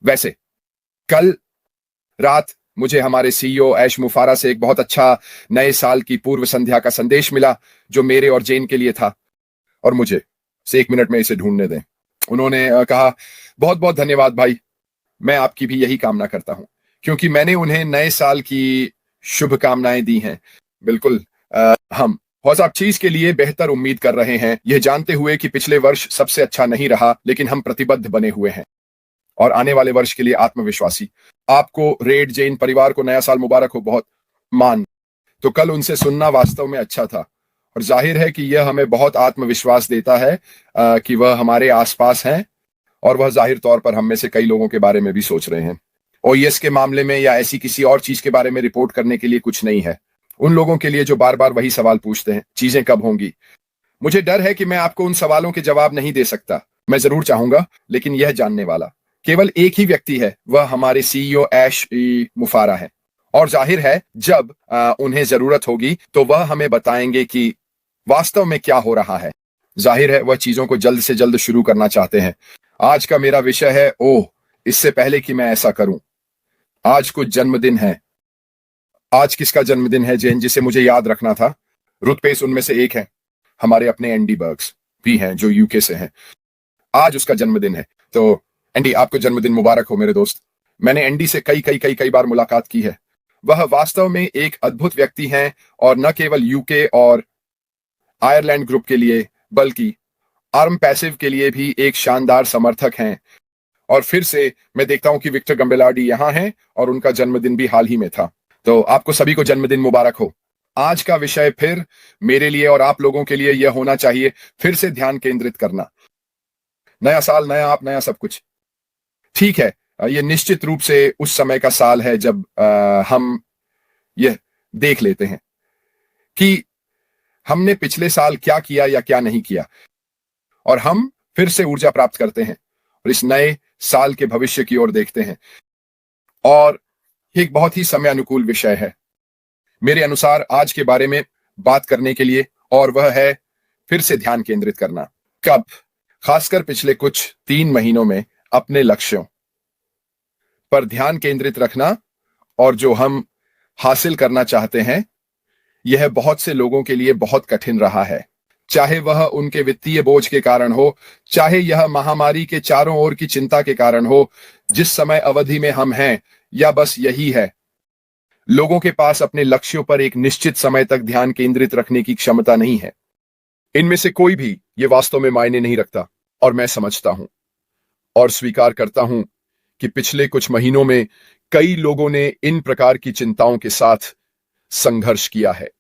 वैसे कल रात मुझे हमारे सीईओ ऐश मुफारा से एक बहुत अच्छा नए साल की पूर्व संध्या का संदेश मिला जो मेरे और जेन के लिए था। और मुझे से 1 मिनट में इसे ढूंढने दें। उन्होंने कहा, बहुत बहुत धन्यवाद भाई, मैं आपकी भी यही कामना करता हूं क्योंकि मैंने उन्हें नए साल की शुभकामनाएं दी हैं। बिल्कुल। हम बहुत आप चीज के लिए बेहतर उम्मीद कर रहे हैं, यह जानते हुए कि पिछले वर्ष सबसे अच्छा नहीं रहा, लेकिन हम प्रतिबद्ध बने हुए हैं और आने वाले वर्ष के लिए आत्मविश्वासी। आपको, रेड, जैन परिवार को नया साल मुबारक हो। बहुत मान। तो कल उनसे सुनना वास्तव में अच्छा था और जाहिर है कि यह हमें बहुत आत्मविश्वास देता है कि वह हमारे आसपास हैं और वह जाहिर तौर पर हम में से कई लोगों के बारे में भी सोच रहे हैं। ओएस के मामले में या ऐसी किसी और चीज के बारे में रिपोर्ट करने के लिए कुछ नहीं है उन लोगों के लिए जो बार बार वही सवाल पूछते हैं, चीजें कब होंगी। मुझे डर है कि मैं आपको उन सवालों के जवाब नहीं दे सकता। मैं जरूर चाहूंगा, लेकिन यह जानने वाला केवल एक ही व्यक्ति है, वह हमारे सीईओ ऐश मुफारा है। और जाहिर है जब उन्हें जरूरत होगी तो वह हमें बताएंगे कि वास्तव में क्या हो रहा है। जाहिर है वह चीजों को जल्द से जल्द शुरू करना चाहते हैं। आज का मेरा विषय है, ओह, इससे पहले कि मैं ऐसा करूं, आज कुछ जन्मदिन है। आज किसका जन्मदिन है जेन, जिसे मुझे याद रखना था? रुथ पेस उनमें से एक है। हमारे अपने एंडी बर्ग्स भी हैं जो यूके से हैं। आज उसका जन्मदिन है। तो एंडी, आपको जन्मदिन मुबारक हो मेरे दोस्त। मैंने एंडी से कई कई कई कई बार मुलाकात की है। वह वास्तव में एक अद्भुत व्यक्ति हैं और न केवल यूके और आयरलैंड ग्रुप के लिए बल्कि आर्म पैसिव के लिए भी एक शानदार समर्थक हैं। और फिर से मैं देखता हूं कि विक्टर गम्बेलार्डी यहां हैं और उनका जन्मदिन भी हाल ही में था। तो आपको सभी को जन्मदिन मुबारक हो। आज का विषय फिर मेरे लिए और आप लोगों के लिए यह होना चाहिए, फिर से ध्यान केंद्रित करना। नया साल, नया आप, नया सब कुछ। ठीक है, यह निश्चित रूप से उस समय का साल है जब हम यह देख लेते हैं कि हमने पिछले साल क्या किया या क्या नहीं किया और हम फिर से ऊर्जा प्राप्त करते हैं और इस नए साल के भविष्य की ओर देखते हैं। और एक बहुत ही समय अनुकूल विषय है मेरे अनुसार आज के बारे में बात करने के लिए, और वह है फिर से ध्यान केंद्रित करना। कब? खासकर पिछले कुछ 3 महीनों में अपने लक्ष्यों पर ध्यान केंद्रित रखना और जो हम हासिल करना चाहते हैं, यह बहुत से लोगों के लिए बहुत कठिन रहा है। चाहे वह उनके वित्तीय बोझ के कारण हो, चाहे यह महामारी के चारों ओर की चिंता के कारण हो, जिस समय अवधि में हम हैं, या बस यही है, लोगों के पास अपने लक्ष्यों पर एक निश्चित समय तक ध्यान केंद्रित रखने की क्षमता नहीं है। इनमें से कोई भी यह वास्तव में मायने नहीं रखता और मैं समझता हूं और स्वीकार करता हूं कि पिछले कुछ महीनों में कई लोगों ने इन प्रकार की चिंताओं के साथ संघर्ष किया है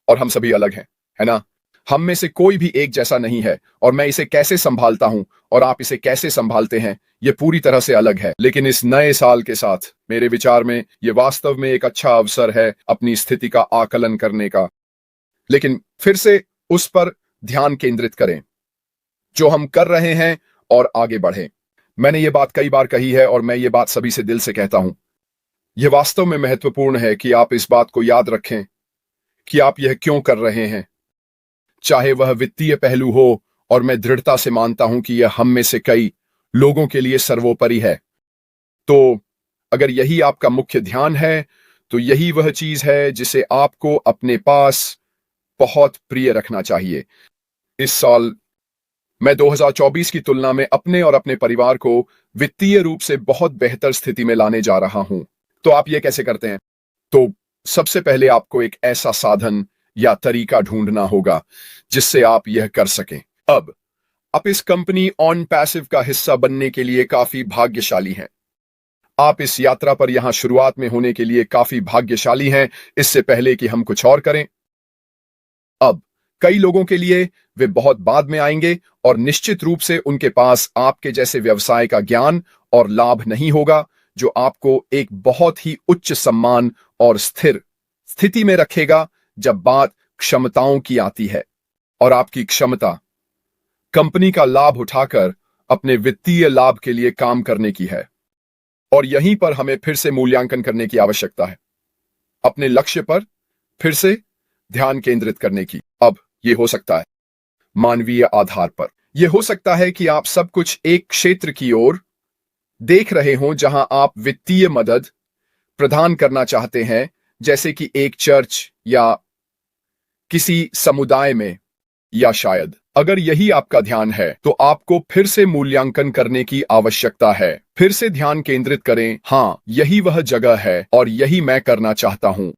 और हम सभी अलग हैं, है ना? हम में से कोई भी एक जैसा नहीं है और मैं इसे कैसे संभालता हूं और आप इसे कैसे संभालते हैं, यह पूरी तरह से अलग है। लेकिन इस नए साल के साथ मेरे विचार में यह वास्तव में एक अच्छा अवसर है अपनी स्थिति का आकलन करने का। लेकिन फिर से उस पर ध्यान केंद्रित करें जो हम कर रहे हैं और आगे बढ़ें। मैंने ये बात कई बार कही है और मैं ये बात सभी से दिल से कहता हूं। यह वास्तव में महत्वपूर्ण है कि आप इस बात को याद रखें कि आप यह क्यों कर रहे हैं, चाहे वह वित्तीय पहलू हो, और मैं दृढ़ता से मानता हूं कि यह हम में से कई लोगों के लिए सर्वोपरि है। तो अगर यही आपका मुख्य ध्यान है, तो यही वह चीज है जिसे आपको अपने पास बहुत प्रिय रखना चाहिए। इस साल मैं 2024 की तुलना में अपने और अपने परिवार को वित्तीय रूप से बहुत बेहतर स्थिति में लाने जा रहा हूं। तो आप यह कैसे करते हैं? तो सबसे पहले आपको एक ऐसा साधन या तरीका ढूंढना होगा जिससे आप यह कर सकें। अब आप इस कंपनी ऑन पैसिव का हिस्सा बनने के लिए काफी भाग्यशाली हैं। आप इस यात्रा पर यहां शुरुआत में होने के लिए काफी भाग्यशाली हैं, इससे पहले कि हम कुछ और करें। अब कई लोगों के लिए वे बहुत बाद में आएंगे और निश्चित रूप से उनके पास आपके जैसे व्यवसाय का ज्ञान और लाभ नहीं होगा जो आपको एक बहुत ही उच्च सम्मान और स्थिर स्थिति में रखेगा जब बात क्षमताओं की आती है। और आपकी क्षमता कंपनी का लाभ उठाकर अपने वित्तीय लाभ के लिए काम करने की है। और यहीं पर हमें फिर से मूल्यांकन करने की आवश्यकता है, अपने लक्ष्य पर फिर से ध्यान केंद्रित करने की। अब यह हो सकता है मानवीय आधार पर। यह हो सकता है कि आप सब कुछ एक क्षेत्र की ओर देख रहे हों जहां आप वित्तीय मदद प्रदान करना चाहते हैं, जैसे कि एक चर्च या किसी समुदाय में, या शायद अगर यही आपका ध्यान है तो आपको फिर से मूल्यांकन करने की आवश्यकता है। फिर से ध्यान केंद्रित करें, हाँ यही वह जगह है और यही मैं करना चाहता हूं।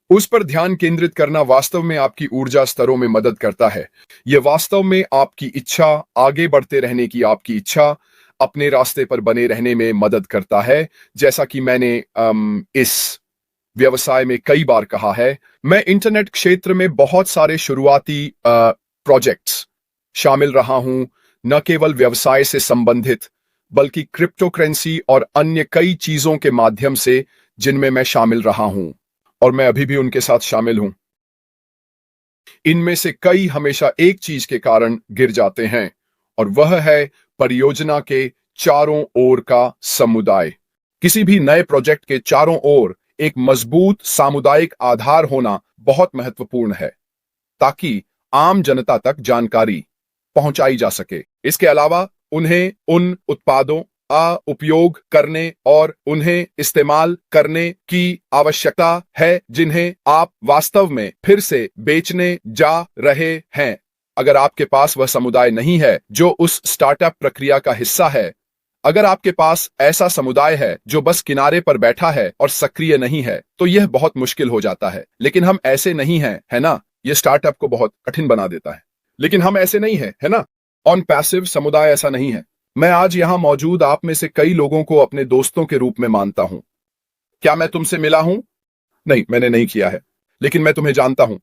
उस पर ध्यान केंद्रित करना वास्तव में आपकी ऊर्जा स्तरों में मदद करता है। यह वास्तव में आपकी इच्छा, आगे बढ़ते रहने की आपकी इच्छा, अपने रास्ते पर बने रहने में मदद करता है। जैसा कि मैंने इस व्यवसाय में कई बार कहा है, मैं इंटरनेट क्षेत्र में बहुत सारे शुरुआती प्रोजेक्ट्स शामिल रहा हूं, न केवल व्यवसाय से संबंधित बल्कि क्रिप्टोकरेंसी और अन्य कई चीजों के माध्यम से जिनमें मैं शामिल रहा हूं, और मैं अभी भी उनके साथ शामिल हूं। इनमें से कई हमेशा एक चीज के कारण गिर जाते हैं, और वह है परियोजना के चारों ओर का समुदाय। किसी भी नए प्रोजेक्ट के चारों ओर एक मजबूत सामुदायिक आधार होना बहुत महत्वपूर्ण है, ताकि आम जनता तक जानकारी पहुंचाई जा सके। इसके अलावा उन्हें उन उत्पादों का उपयोग करने और उन्हें इस्तेमाल करने की आवश्यकता है जिन्हें आप वास्तव में फिर से बेचने जा रहे हैं। अगर आपके पास वह समुदाय नहीं है जो उस स्टार्टअप प्रक्रिया का हिस्सा है, अगर आपके पास ऐसा समुदाय है जो बस किनारे पर बैठा है और सक्रिय नहीं है, तो यह बहुत मुश्किल हो जाता है। लेकिन हम ऐसे नहीं हैं, है ना? यह स्टार्टअप को बहुत कठिन बना देता है, लेकिन हम ऐसे नहीं हैं, है ना? ऑन पैसिव समुदाय ऐसा नहीं है। मैं आज यहां मौजूद आप में से कई लोगों को अपने दोस्तों के रूप में मानता हूं। क्या मैं तुमसे मिला हूं? नहीं, मैंने नहीं किया है, लेकिन मैं तुम्हें जानता हूं।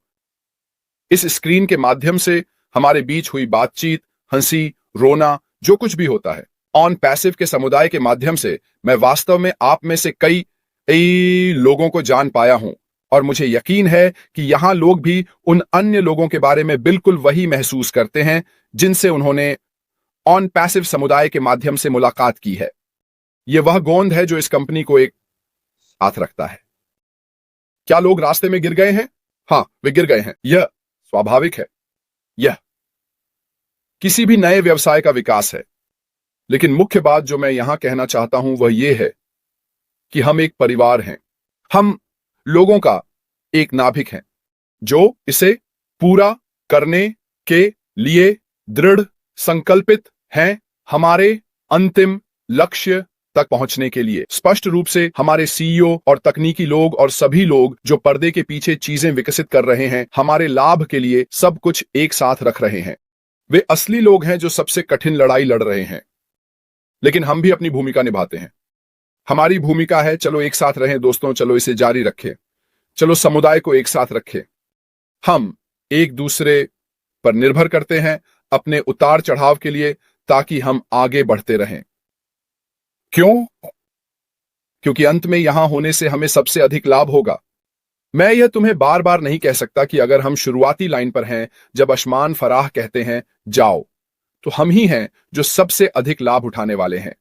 इस स्क्रीन के माध्यम से हमारे बीच हुई बातचीत, हंसी, रोना, जो कुछ भी होता है, ऑन पैसिव के समुदाय के माध्यम से मैं वास्तव में आप में से कई लोगों को जान पाया हूं, और मुझे यकीन है कि यहां लोग भी उन अन्य लोगों के बारे में बिल्कुल वही महसूस करते हैं जिनसे उन्होंने ऑन पैसिव समुदाय के माध्यम से मुलाकात की है। यह वह गोंद है जो इस कंपनी को एक साथ रखता है। क्या लोग रास्ते में गिर गए हैं? हां, वे गिर गए हैं। यह स्वाभाविक है। यह किसी भी नए व्यवसाय का विकास है। लेकिन मुख्य बात जो मैं यहां कहना चाहता हूं वह यह है कि हम एक परिवार हैं। हम लोगों का एक नाभिक हैं जो इसे पूरा करने के लिए दृढ़ संकल्पित हैं, हमारे अंतिम लक्ष्य तक पहुंचने के लिए। स्पष्ट रूप से हमारे सीईओ और तकनीकी लोग और सभी लोग जो पर्दे के पीछे चीजें विकसित कर रहे हैं, हमारे लाभ के लिए सब कुछ एक साथ रख रहे हैं। वे असली लोग हैं जो सबसे कठिन लड़ाई लड़ रहे हैं। लेकिन हम भी अपनी भूमिका निभाते हैं। हमारी भूमिका है, चलो एक साथ रहें दोस्तों, चलो इसे जारी रखें, चलो समुदाय को एक साथ रखें। हम एक दूसरे पर निर्भर करते हैं अपने उतार चढ़ाव के लिए, ताकि हम आगे बढ़ते रहें। क्यों? क्योंकि अंत में यहां होने से हमें सबसे अधिक लाभ होगा। मैं यह तुम्हें बार बार नहीं कह सकता कि अगर हम शुरुआती लाइन पर हैं जब अशमान फराह कहते हैं जाओ, तो हम ही हैं जो सबसे अधिक लाभ उठाने वाले हैं।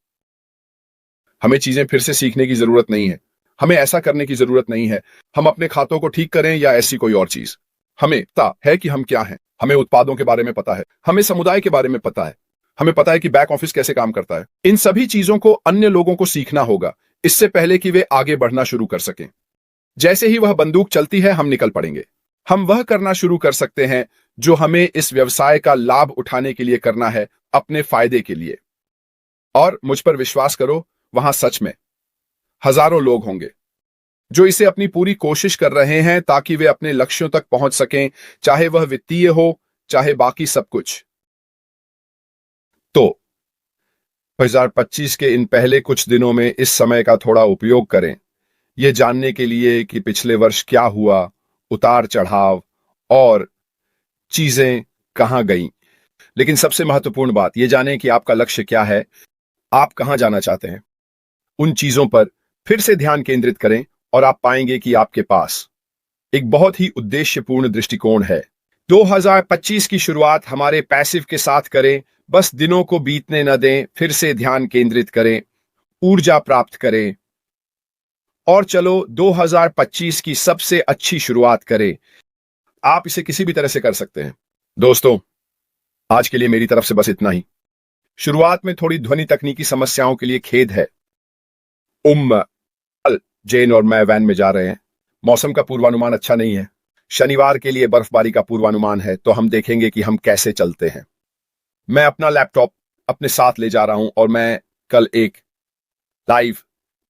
हमें चीजें फिर से सीखने की जरूरत नहीं है। हमें ऐसा करने की जरूरत नहीं है हम अपने खातों को ठीक करें या ऐसी कोई और चीज। हमें पता है कि हम क्या हैं। हमें उत्पादों के बारे में पता है, हमें समुदाय के बारे में पता है, हमें पता है कि बैक ऑफिस कैसे काम करता है। इन सभी चीजों को अन्य लोगों को सीखना होगा इससे पहले कि वे आगे बढ़ना शुरू कर सकें। जैसे ही वह बंदूक चलती है, हम निकल पड़ेंगे। हम वह करना शुरू कर सकते हैं जो हमें इस व्यवसाय का लाभ उठाने के लिए करना है, अपने फायदे के लिए। और मुझ पर विश्वास करो, वहां सच में हजारों लोग होंगे जो इसे अपनी पूरी कोशिश कर रहे हैं ताकि वे अपने लक्ष्यों तक पहुंच सकें, चाहे वह वित्तीय हो, चाहे बाकी सब कुछ। तो 2025 के इन पहले कुछ दिनों में इस समय का थोड़ा उपयोग करें, यह जानने के लिए कि पिछले वर्ष क्या हुआ, उतार चढ़ाव और चीजें कहां गईं। लेकिन सबसे महत्वपूर्ण बात यह जानें कि आपका लक्ष्य क्या है, आप कहां जाना चाहते हैं। उन चीजों पर फिर से ध्यान केंद्रित करें और आप पाएंगे कि आपके पास एक बहुत ही उद्देश्यपूर्ण दृष्टिकोण है। 2025 की शुरुआत हमारे पैसिव के साथ करें। बस दिनों को बीतने न दें, फिर से ध्यान केंद्रित करें, ऊर्जा प्राप्त करें और चलो 2025 की सबसे अच्छी शुरुआत करें। आप इसे किसी भी तरह से कर सकते हैं। दोस्तों, आज के लिए मेरी तरफ से बस इतना ही। शुरुआत में थोड़ी ध्वनि तकनीकी समस्याओं के लिए खेद है। कल जेन और मैं वैन में जा रहे हैं। मौसम का पूर्वानुमान अच्छा नहीं है। शनिवार के लिए बर्फबारी का पूर्वानुमान है, तो हम देखेंगे कि हम कैसे चलते हैं। मैं अपना लैपटॉप अपने साथ ले जा रहा हूं और मैं कल एक लाइव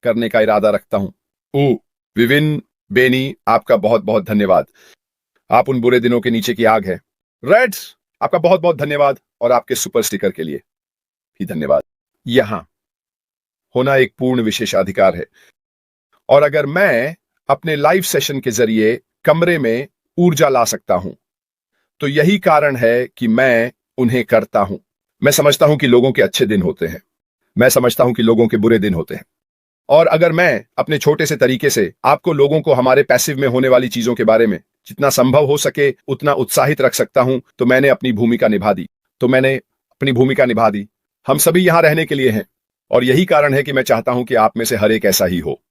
करने का इरादा रखता हूं। विविन बेनी, आपका बहुत बहुत धन्यवाद। आप उन बुरे दिनों के नीचे की आग है। रेड्स, आपका बहुत बहुत धन्यवाद और आपके सुपर स्टिकर के लिए भी धन्यवाद। यहां होना एक पूर्ण विशेषाधिकार है, और अगर मैं अपने लाइव सेशन के जरिए कमरे में ऊर्जा ला सकता हूं, तो यही कारण है कि मैं उन्हें करता हूं। मैं समझता हूं कि लोगों के अच्छे दिन होते हैं, मैं समझता हूं कि लोगों के बुरे दिन होते हैं, और अगर मैं अपने छोटे से तरीके से आपको, लोगों को, हमारे पैसिव में होने वाली चीजों के बारे में जितना संभव हो सके उतना उत्साहित रख सकता हूं, तो मैंने अपनी भूमिका निभा दी। हम सभी यहां रहने के लिए हैं, और यही कारण है कि मैं चाहता हूं कि आप में से हर एक ऐसा ही हो।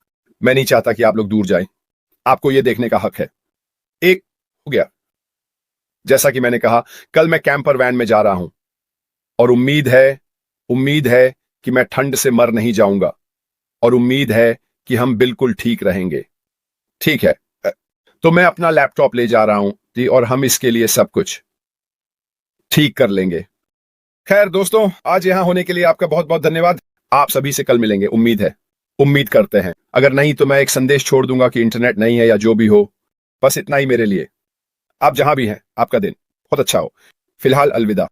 मैं नहीं चाहता कि आप लोग दूर जाएं। आपको यह देखने का हक है। एक हो गया। जैसा कि मैंने कहा, कल मैं कैंपर वैन में जा रहा हूं, और उम्मीद है कि मैं ठंड से मर नहीं जाऊंगा, और उम्मीद है कि हम बिल्कुल ठीक रहेंगे। ठीक है, तो मैं अपना लैपटॉप ले जा रहा हूं और हम इसके लिए सब कुछ ठीक कर लेंगे। खैर दोस्तों, आज यहां होने के लिए आपका बहुत बहुत धन्यवाद। आप सभी से कल मिलेंगे, उम्मीद करते हैं। अगर नहीं तो मैं एक संदेश छोड़ दूंगा कि इंटरनेट नहीं है या जो भी हो। बस इतना ही मेरे लिए। आप जहां भी हैं, आपका दिन बहुत अच्छा हो। फिलहाल अलविदा।